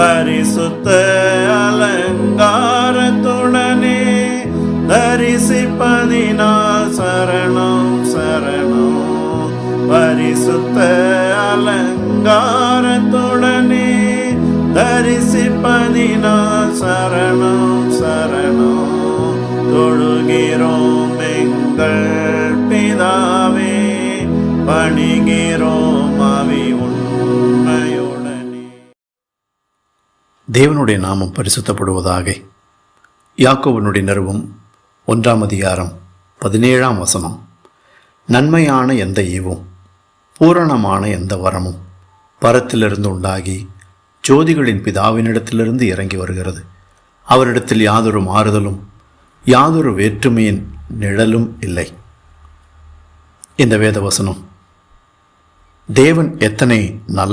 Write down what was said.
பரிசுத்த அலங்காரத்துடனே தரிசிப்பதினால் சரணம் சரணம். பரிசுத்த அலங்காரத்துடனே தரிசிப்பதினால் சரணம் சரணம். தொழுகிறோம் எங்கள் பிதாவே, பணிகிறோம் அவி உண்மையுடனே. தேவனுடைய நாமம் பரிசுத்தப்படுவதாக. யாக்கோபனுடைய நிருபம் 1 அதிகாரம் 17 நன்மையான எந்த ஈவும் பூரணமான எந்த வரமும் பரத்திலிருந்து உண்டாகி ஜோதிகளின் பிதாவினிடத்திலிருந்து இறங்கி வருகிறது. அவரிடத்தில் யாதொரு மாறுதலும் யாதொரு வேற்றுமையின் நிழலும் இல்லை. இந்த வேதவசனம் தேவன் எத்தனை நல்ல